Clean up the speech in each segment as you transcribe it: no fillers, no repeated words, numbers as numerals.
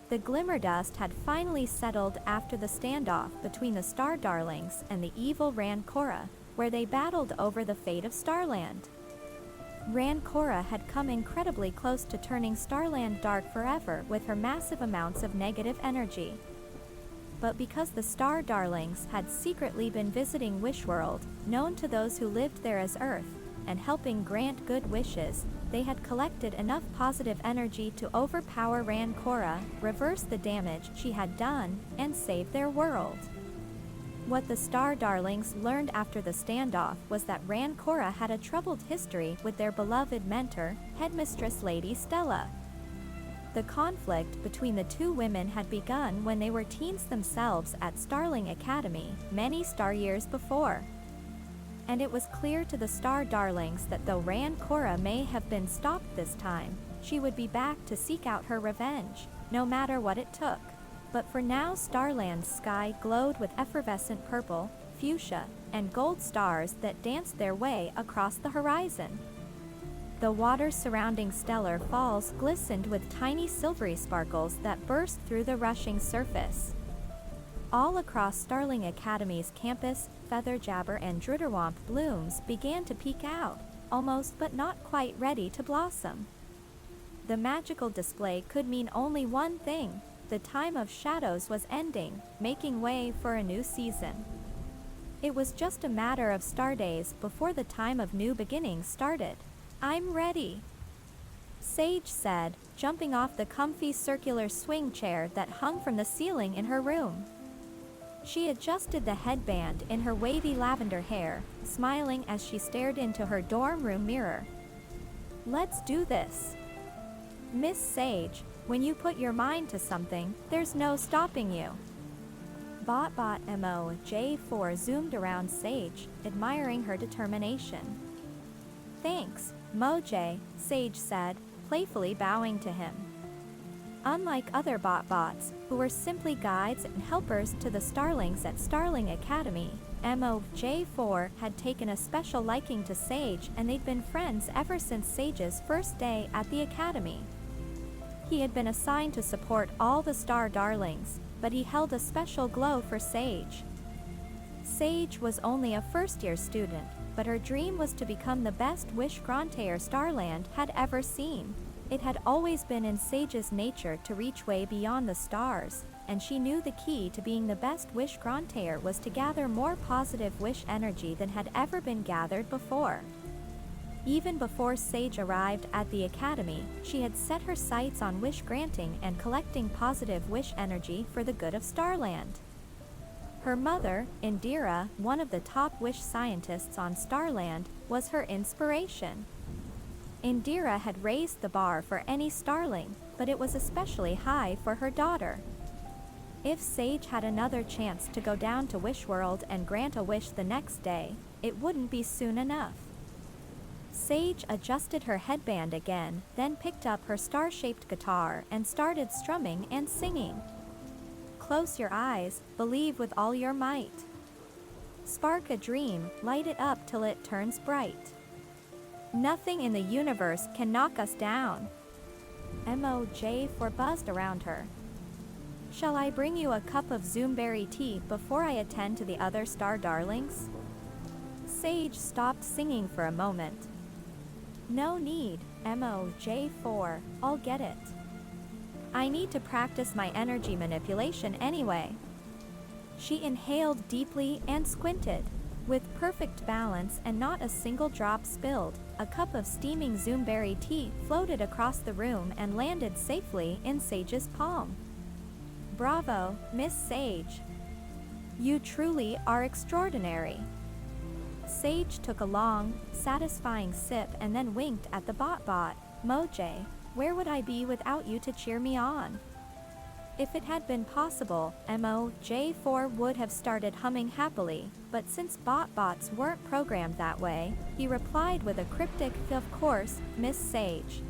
The glimmer dust had finally settled after the standoff between the Star Darlings and the evil Rancora, where they battled over the fate of Starland. Rancora had come incredibly close to turning Starland dark forever with her massive amounts of negative energy. But because the Star Darlings had secretly been visiting Wishworld, known to those who lived there as Earth, and helping grant good wishes, they had collected enough positive energy to overpower Rancora, reverse the damage she had done, and save their world. What the Star Darlings learned after the standoff was that Rancora had a troubled history with their beloved mentor, Headmistress Lady Stella. The conflict between the two women had begun when they were teens themselves at Starling Academy, many star years before. And it was clear to the Star Darlings that though Rancora may have been stopped this time, she would be back to seek out her revenge, no matter what it took. But for now Starland's sky glowed with effervescent purple, fuchsia, and gold stars that danced their way across the horizon. The water surrounding Stellar Falls glistened with tiny silvery sparkles that burst through the rushing surface. All across Starling Academy's campus, Featherjabber and Dritterwomp blooms began to peek out, almost but not quite ready to blossom. The magical display could mean only one thing: the time of shadows was ending, making way for a new season. It was just a matter of star days before the time of new beginnings started. "I'm ready," Sage said, jumping off the comfy circular swing chair that hung from the ceiling in her room. She adjusted the headband in her wavy lavender hair, smiling as she stared into her dorm room mirror. "Let's do this. Miss Sage, when you put your mind to something, there's no stopping you." Bot Moj4 zoomed around Sage, admiring her determination. "Thanks, Moj," Sage said, playfully bowing to him. Unlike other bots, who were simply guides and helpers to the Starlings at Starling Academy, Moj4 had taken a special liking to Sage, and they'd been friends ever since Sage's first day at the Academy. He had been assigned to support all the Star Darlings, but he held a special glow for Sage. Sage was only a first-year student, but her dream was to become the best Wish Grantaire Starland had ever seen. It had always been in Sage's nature to reach way beyond the stars, and she knew the key to being the best Wish Grantaire was to gather more positive wish energy than had ever been gathered before. Even before Sage arrived at the Academy, she had set her sights on wish granting and collecting positive wish energy for the good of Starland. Her mother, Indira, one of the top wish scientists on Starland, was her inspiration. Indira had raised the bar for any Starling, but it was especially high for her daughter. If Sage had another chance to go down to Wishworld and grant a wish the next day, it wouldn't be soon enough. Sage adjusted her headband again, then picked up her star-shaped guitar and started strumming and singing. Close your eyes, believe with all your might. Spark a dream, light it up till it turns bright. Nothing in the universe can knock us down. Moj4 buzzed around her. Shall I bring you a cup of Zoomberry tea before I attend to the other Star Darlings? Sage stopped singing for a moment. No need, Moj4, I'll get it. I need to practice my energy manipulation anyway. She inhaled deeply and squinted. With perfect balance and not a single drop spilled, a cup of steaming Zoomberry tea floated across the room and landed safely in Sage's palm. Bravo, Miss Sage. You truly are extraordinary. Sage took a long, satisfying sip and then winked at the bot. Moj, where would I be without you to cheer me on? If it had been possible, Moj4 would have started humming happily, but since bots weren't programmed that way, he replied with a cryptic, "Of course, Miss Sage."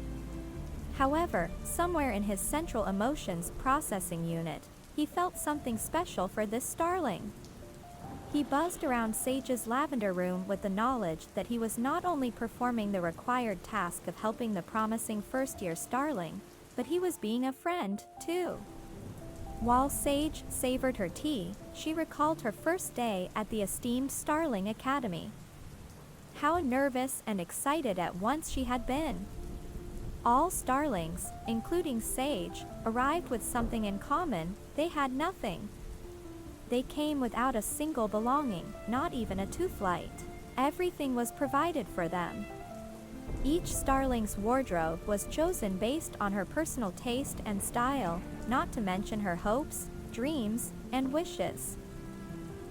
However, somewhere in his central emotions processing unit, he felt something special for this Starling. He buzzed around Sage's lavender room with the knowledge that he was not only performing the required task of helping the promising first-year Starling, but he was being a friend, too. While Sage savored her tea, she recalled her first day at the esteemed Starling Academy. How nervous and excited at once she had been. All Starlings, including Sage, arrived with something in common: they had nothing. They came without a single belonging, not even a toothlight. Everything was provided for them. Each Starling's wardrobe was chosen based on her personal taste and style, not to mention her hopes, dreams, and wishes.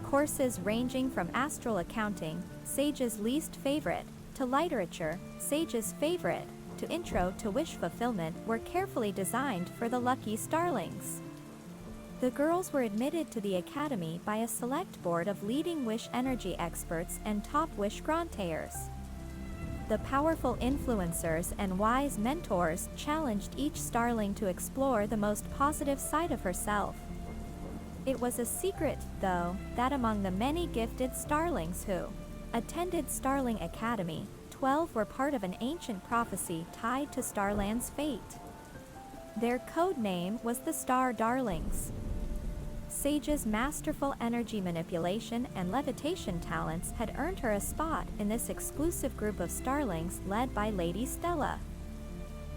Courses ranging from astral accounting, Sage's least favorite, to literature, Sage's favorite, to intro to wish fulfillment were carefully designed for the lucky Starlings. The girls were admitted to the academy by a select board of leading wish energy experts and top wish grantaires. The powerful influencers and wise mentors challenged each Starling to explore the most positive side of herself. It was a secret, though, that among the many gifted Starlings who attended Starling Academy, 12 were part of an ancient prophecy tied to Starland's fate. Their code name was the Star Darlings. Sage's masterful energy manipulation and levitation talents had earned her a spot in this exclusive group of Starlings led by Lady Stella.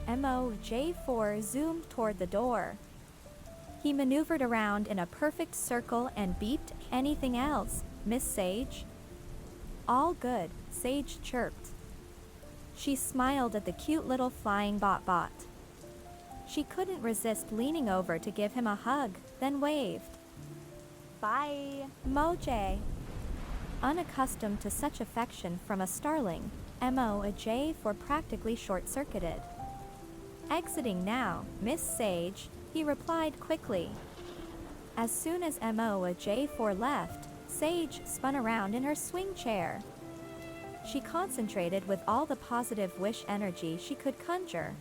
MOJ4 zoomed toward the door. He maneuvered around in a perfect circle and beeped, "Anything else, Miss Sage?" "All good," Sage chirped. She smiled at the cute little flying bot. She couldn't resist leaning over to give him a hug, then waved. "Bye, Moj." Unaccustomed to such affection from a Starling, MOJ4 practically short-circuited. "Exiting now, Miss Sage," he replied quickly. As soon as MOJ4 left, Sage spun around in her swing chair. She concentrated with all the positive wish energy she could conjure.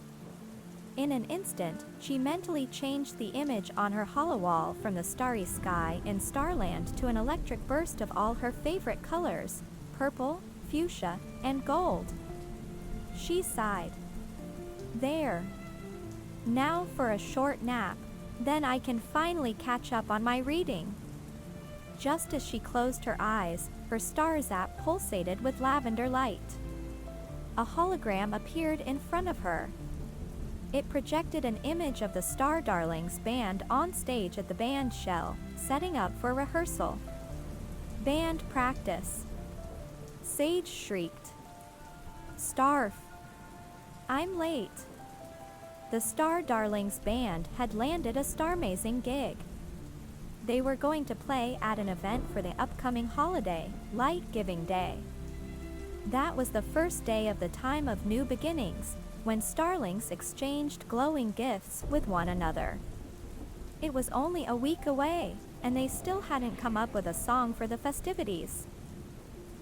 In an instant, she mentally changed the image on her holowall from the starry sky in Starland to an electric burst of all her favorite colors: purple, fuchsia, and gold. She sighed. "There. Now for a short nap, then I can finally catch up on my reading." Just as she closed her eyes, her star zap pulsated with lavender light. A hologram appeared in front of her. It projected an image of the Star Darlings band on stage at the band shell, setting up for rehearsal. "Band practice." Sage shrieked. "Starf. I'm late." The Star Darlings band had landed a starmazing gig. They were going to play at an event for the upcoming holiday, Light Giving Day. That was the first day of the time of new beginnings, when Starlings exchanged glowing gifts with one another. It was only a week away, and they still hadn't come up with a song for the festivities.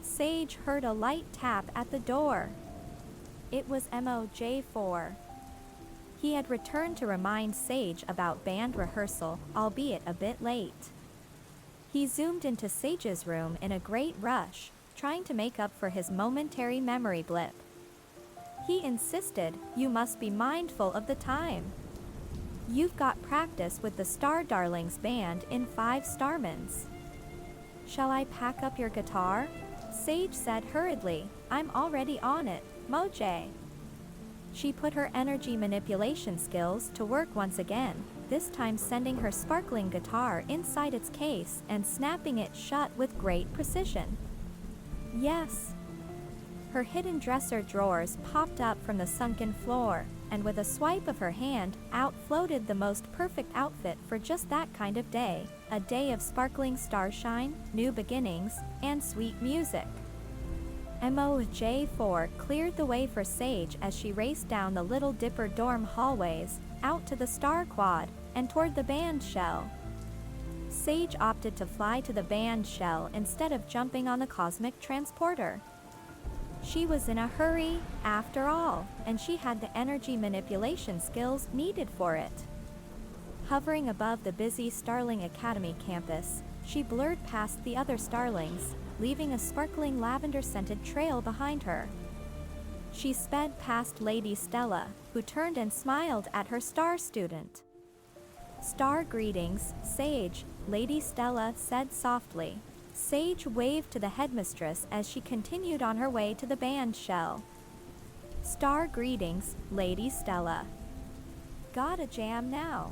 Sage heard a light tap at the door. It was MOJ4. He had returned to remind Sage about band rehearsal, albeit a bit late. He zoomed into Sage's room in a great rush, trying to make up for his momentary memory blip. He insisted, "You must be mindful of the time. You've got practice with the Star Darlings band in 5 Starmans." "Shall I pack up your guitar?" Sage said hurriedly. "I'm already on it, Moj." She put her energy manipulation skills to work once again, this time sending her sparkling guitar inside its case and snapping it shut with great precision. "Yes." Her hidden dresser drawers popped up from the sunken floor, and with a swipe of her hand, out floated the most perfect outfit for just that kind of day, a day of sparkling starshine, new beginnings, and sweet music. MOJ4 cleared the way for Sage as she raced down the Little Dipper dorm hallways, out to the Star Quad, and toward the band shell. Sage opted to fly to the band shell instead of jumping on the cosmic transporter. She was in a hurry, after all, and she had the energy manipulation skills needed for it. Hovering above the busy Starling Academy campus, she blurred past the other Starlings, leaving a sparkling lavender-scented trail behind her. She sped past Lady Stella, who turned and smiled at her star student. Star greetings, Sage, Lady Stella said softly. Sage waved to the headmistress as she continued on her way to the band shell. Star greetings, Lady Stella. Got a jam now.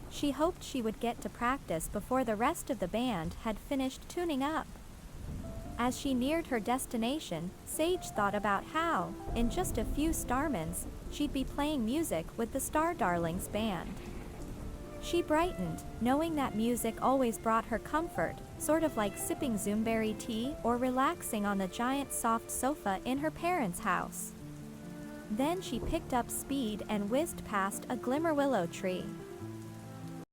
She hoped she would get to practice before the rest of the band had finished tuning up. As she neared her destination, Sage thought about how, in just a few Starmans, she'd be playing music with the Star Darlings band. She brightened, knowing that music always brought her comfort, sort of like sipping zoomberry tea or relaxing on the giant soft sofa in her parents' house. Then she picked up speed and whizzed past a glimmer willow tree.